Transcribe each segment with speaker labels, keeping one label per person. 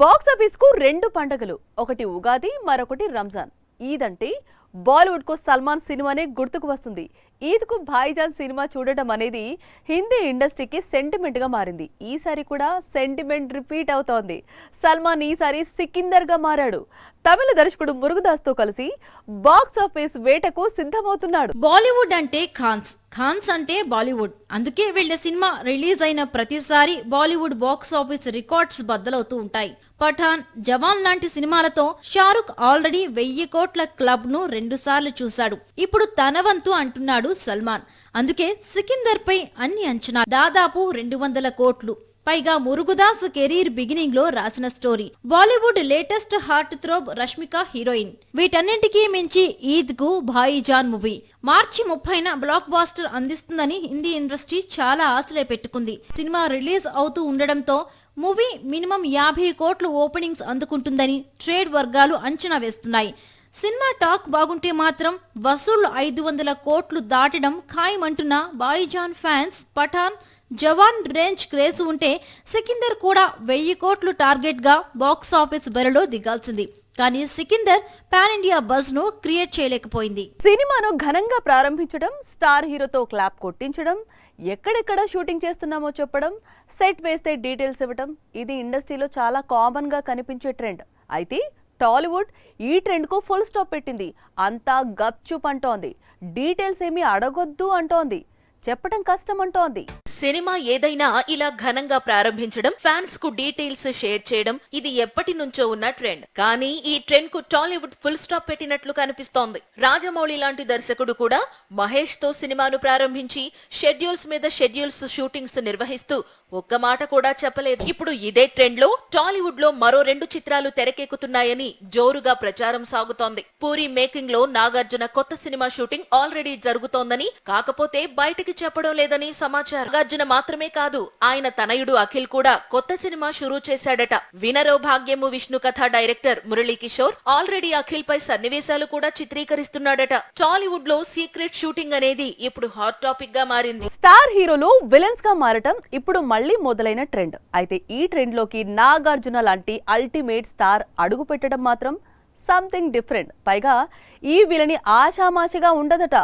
Speaker 1: Box office కు రెండు పండుగలు, ఒకటి ఉగాది, మరొకటి రంజాన్. ఈద్ అంటే బాలీవుడ్ కు సల్మాన్ సినిమానే గుర్తుకు వస్తుంది. ఈద్ కు భాయిజాన్ సినిమా చూడటం అనేది హిందీ ఇండస్ట్రీకి సెంటిమెంట్ గా మారింది. ఈసారి కూడా సెంటిమెంట్ రిపీట్ అవుతోంది. సల్మాన్ ఈసారి సికిందర్ గా మారాడు. తమిళ దర్శకుడు మురుగదాస్ తో కలిసి బాక్స్ ఆఫీస్ వేటకు సిద్ధమవుతున్నాడు.
Speaker 2: బాలీవుడ్ అంటే ఖాన్స్ అంటే బాలీవుడ్. అందుకే వీళ్ళ సినిమా రిలీజ్ అయిన ప్రతిసారి బాలీవుడ్ బాక్స్ ఆఫీస్ రికార్డ్స్ బద్దలవుతూ ఉంటాయి. పఠాన్, జవాన్ లాంటి సినిమాలతో షారుఖ్ ఆల్రెడీ 1000 కోట్ల క్లబ్ ను 2 సార్లు చూశాడు. ఇప్పుడు తన వంతు అంటున్నాడు సల్మాన్. అందుకే సికిందర్ పై అన్ని అంచనా, దాదాపు 200 కోట్లు. పైగా మురుగదాస్ కెరీర్ బిగినింగ్ లో రాసిన story. Bollywood latest heart throb Rashmika heroine. వీటన్నింటికీ మించి ఈద్ కు భాయిజాన్ మూవీ మార్చి 30న బ్లాక్ బాస్టర్ అందిస్తుందని హిందీ ఇండస్ట్రీ చాలా ఆశలే పెట్టుకుంది. సినిమా రిలీజ్ అవుతూ ఉండడంతో మూవీ మినిమం 50 కోట్లు ఓపెనింగ్స్ అందుకుంటుందని ట్రేడ్ వర్గాలు అంచనా వేస్తున్నాయి. సినిమా టాక్ బాగుంటే మాత్రం వసూళ్లు 500 కోట్లు దాటడం ఖాయమంటున్న భాయిజాన్ ఫ్యాన్స్ పఠాన్, జవాన్ రేంజ్ క్రేజ్ ఉంటే సికిందర్ కూడా 1000 కోట్లు టార్గెట్ గా బాక్స్ ఆఫీస్ బరిలో దిగాల్సింది. కానీ సికిందర్ పాన్ ఇండియా బజ్ ను క్రియేట్ చేయలేకపోయింది.
Speaker 1: సినిమాను ఘనంగా ప్రారంభించడం, స్టార్ హీరోతో క్లాప్ కొట్టించడం, ఎక్కడెక్కడ షూటింగ్ చేస్తున్నామో చెప్పడం, సెట్ వేస్తే డీటెయిల్స్ ఇవ్వడం, ఇది ఇండస్ట్రీలో చాలా కామన్ గా కనిపించే ట్రెండ్. అయితే టాలీవుడ్ ఈ ట్రెండ్ కు ఫుల్ స్టాప్ పెట్టింది. అంతా గప్చుప్ అంటోంది. డీటెయిల్స్ ఏమీ అడగొద్దు అంటోంది. చెప్పడం కష్టం అంటోంది.
Speaker 3: సినిమా ఏదైనా ఇలా ఘనంగా ప్రారంభించడం, ఫ్యాన్స్ కు డీటెయిల్స్ షేర్ చేయడం, ఇది ఎప్పటి నుంచో ఉన్న ట్రెండ్. కానీ ఈ ట్రెండ్ కు టాలీవుడ్ ఫుల్ స్టాప్ పెట్టినట్లు కనిపిస్తోంది. రాజమౌళి లాంటి దర్శకుడు కూడా మహేష్ తో సినిమాను ప్రారంభించి షెడ్యూల్స్ మీద షెడ్యూల్స్ షూటింగ్స్ నిర్వహిస్తూ ఒక్క మాట కూడా చెప్పలేదు. ఇప్పుడు ఇదే ట్రెండ్ లో టాలీవుడ్ లో మరో 2 చిత్రాలు తెరకెక్కుతున్నాయని జోరుగా ప్రచారం సాగుతోంది. పూరి మేకింగ్ లో నాగార్జున కొత్త సినిమా షూటింగ్ ఆల్రెడీ జరుగుతోందని, కాకపోతే బయటికి చెప్పడం లేదని సమాచారం. నాగార్జున మాత్రమే కాదు, ఆయన తనయుడు అఖిల్ కూడా కొత్త సినిమా షురూ చేశాడట. వినరో భాగ్యము విష్ణు కథ డైరెక్టర్ మురళీ కిషోర్ ఆల్రెడీ అఖిల్ పై సన్నివేశాలు కూడా చిత్రీకరిస్తున్నాడట. టాలీవుడ్ లో సీక్రెట్ షూటింగ్ అనేది ఇప్పుడు హాట్ టాపిక్ గా మారింది.
Speaker 1: స్టార్ హీరోలు విలన్స్ గా మారటం ఇప్పుడు మళ్లీ మొదలైన ట్రెండ్. అయితే ఈ ట్రెండ్ లోకి నాగార్జున లాంటి అల్టిమేట్ స్టార్ అడుగు పెట్టడం మాత్రం సంథింగ్ డిఫరెంట్. పైగా ఈ విలని ఆషామాషిగా ఉండదట.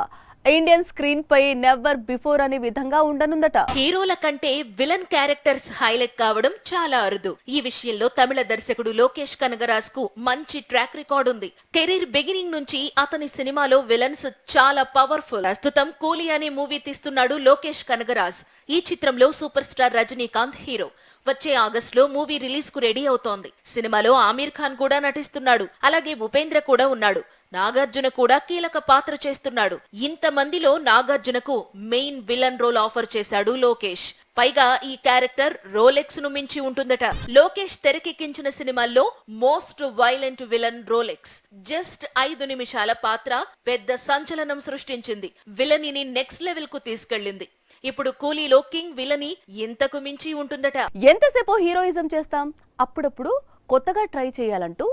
Speaker 1: ఇండియన్ స్క్రీన్ పై నెవర్ బిఫోర్ అనే విధంగా ఉండనుందట.
Speaker 3: హీరోల కంటే విలన్ క్యారెక్టర్స్ హైలైట్ కావడం చాలా అరుదు. ఈ విషయంలో తమిళ దర్శకుడు లోకేష్ కనగరాజ్ కు మంచి ట్రాక్ రికార్డ్ ఉంది. కెరీర్ బిగినింగ్ నుంచి అతని సినిమాలో విలన్స్ చాలా పవర్ఫుల్. ప్రస్తుతం కూలీ అనే మూవీ తీస్తున్నాడు లోకేష్ కనగరాజ్. ఈ చిత్రంలో సూపర్ స్టార్ రజనీకాంత్ హీరో. వచ్చే ఆగస్టులో మూవీ రిలీజ్ కు రెడీ అవుతోంది. సినిమాలో ఆమీర్ ఖాన్ కూడా నటిస్తున్నాడు. అలాగే ఉపేంద్ర కూడా ఉన్నాడు. నాగార్జున కూడా కీలక పాత్ర చేస్తున్నాడు. ఇంతమందిలో నాగార్జునకు మెయిన్ విలన్ రోల్ ఆఫర్ చేశాడు లోకేష్. పైగా ఈ క్యారెక్టర్ రోలెక్స్ ను మించి ఉంటుందట. లోకేష్ తెరకెక్కించిన సినిమాల్లో most violent villain Rolex. Just 5 నిమిషాల పాత్ర పెద్ద సంచలనం సృష్టించింది. విలనిని నెక్స్ట్ లెవెల్ కు తీసుకెళ్లింది. ఇప్పుడు కూలీలో కింగ్ విలని ఇంతకు మించి ఉంటుందట.
Speaker 1: ఎంతసేపు హీరోయిజం చేస్తాం, అప్పుడప్పుడు కొత్తగా ట్రై చేయాలంటూ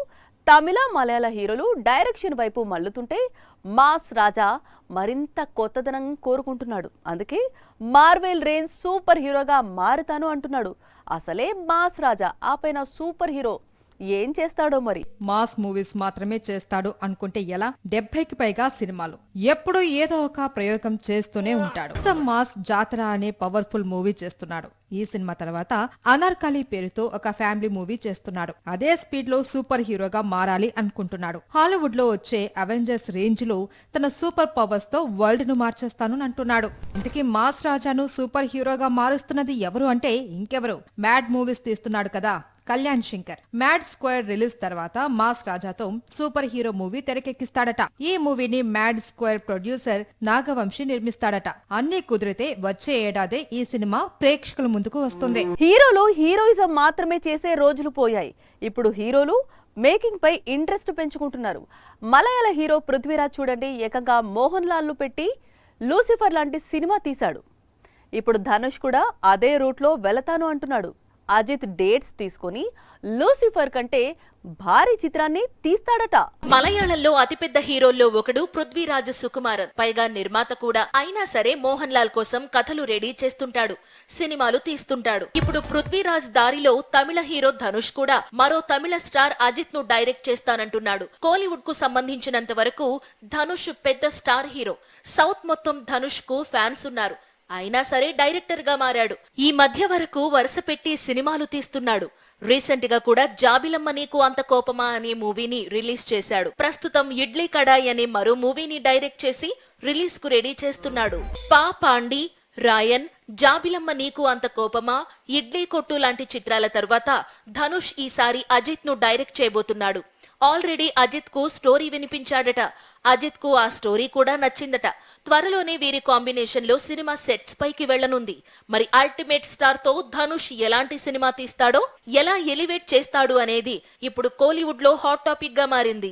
Speaker 1: తమిళ, మలయాళ హీరోలు డైరెక్షన్ వైపు మల్లుతుంటే మాస్ రాజా మరింత కొత్తదనం కోరుకుంటున్నాడు. అందుకే మార్వెల్ రేంజ్ సూపర్ హీరోగా మారుతాను అంటున్నాడు. అసలే మాస్ రాజా, ఆ పైన సూపర్ హీరో ఏం చేస్తాడో మరి.
Speaker 4: మాస్ మూవీస్ మాత్రమే చేస్తాడు అనుకుంటే ఎలా? 70కి పైగా సినిమాలు, ఎప్పుడూ ఏదో ఒక ప్రయోగం చేస్తూనే ఉంటాడు. మాస్ జాతర అనే పవర్ఫుల్ మూవీ చేస్తున్నాడు. ఈ సినిమా తర్వాత అనార్కలి పేరుతో ఒక ఫ్యామిలీ మూవీ చేస్తున్నాడు. అదే స్పీడ్ లో సూపర్ హీరోగా మారాలి అనుకుంటున్నాడు. హాలీవుడ్ లో వచ్చే అవెంజర్స్ రేంజ్ లో తన సూపర్ పవర్స్ తో వరల్డ్ ను మార్చేస్తాను అంటున్నాడు. ఇంతకీ మాస్ రాజాను సూపర్ హీరోగా మారుస్తున్నది ఎవరు అంటే ఇంకెవరు, మ్యాడ్ మూవీస్ తీస్తున్నాడు కదా Kalyan Shankar. Mad square release తర్వాత మాస్ రాజాతో సూపర్ హీరో మూవీ తెరకెక్కిస్తాడట. ఈ మూవీని మ్యాడ్ స్క్వేర్ ప్రొడ్యూసర్ నాగవంశీ నిర్మిస్తాడట. అన్ని కుదిరితే వచ్చే ఏడాదే ఈ సినిమా ప్రేక్షకుల ముందుకు వస్తుంది.
Speaker 1: హీరోలు హీరోయిజం మాత్రమే చేసే రోజులు పోయాయి. ఇప్పుడు హీరోలు మేకింగ్ పై ఇంట్రెస్ట్ పెంచుకుంటున్నారు. మలయాళ హీరో పృథ్వీరాజ్ చూడండి, ఏకంగా మోహన్ లాల్ ను పెట్టి లూసిఫర్ లాంటి సినిమా తీశాడు. ఇప్పుడు ధనుష్ కూడా అదే రూట్ లో వెళతాను అంటున్నాడు. అజిత్ డేట్స్ తీసుకొని లూసిఫర్ కంటే భారీ చిత్రాన్ని తీస్తాడట.
Speaker 3: మలయాళంలో అతిపెద్ద హీరోల్లో ఒకడు పృథ్వీరాజ్ సుకుమారన్, పైగా నిర్మాత కూడా. అయినా సరే మోహన్ లాల్ కోసం కథలు రెడీ చేస్తుంటాడు, సినిమాలు తీస్తుంటాడు. ఇప్పుడు పృథ్వీరాజ్ దారిలో తమిళ హీరో ధనుష్ కూడా మరో తమిళ స్టార్ అజిత్ ను డైరెక్ట్ చేస్తానంటున్నాడు. కోలీవుడ్ కు సంబంధించినంత వరకు ధనుష్ పెద్ద స్టార్ హీరో. సౌత్ మొత్తం ధనుష్ కు ఫ్యాన్స్ ఉన్నారు. అయినా సరే డైరెక్టర్ గా మారాడు. ఈ మధ్య వరకు వరుస పెట్టి సినిమాలు తీస్తున్నాడు. రీసెంట్ గా కూడా జాబిలమ్మ నీకు అంత కోపమా అనే మూవీని రిలీజ్ చేశాడు. ప్రస్తుతం ఇడ్లీ కడాయి అనే మరో మూవీని డైరెక్ట్ చేసి రిలీజ్ కు రెడీ చేస్తున్నాడు. పాండి, రాయన్, జాబిలమ్మ నీకు అంత కోపమా, ఇడ్లీ కొట్టు లాంటి చిత్రాల తర్వాత ధనుష్ ఈసారి అజిత్ ను డైరెక్ట్ చేయబోతున్నాడు. ఆల్రెడీ అజిత్ కు స్టోరీ వినిపించాడట. అజిత్ కు ఆ స్టోరీ కూడా నచ్చిందట. త్వరలోనే వీరి కాంబినేషన్ లో సినిమా సెట్స్ పైకి వెళ్లనుంది. మరి అల్టిమేట్ స్టార్ తో ధనుష్ ఎలాంటి సినిమా తీస్తాడో, ఎలా ఎలివేట్ చేస్తాడు అనేది ఇప్పుడు కోలీవుడ్ లో హాట్ టాపిక్ గా మారింది.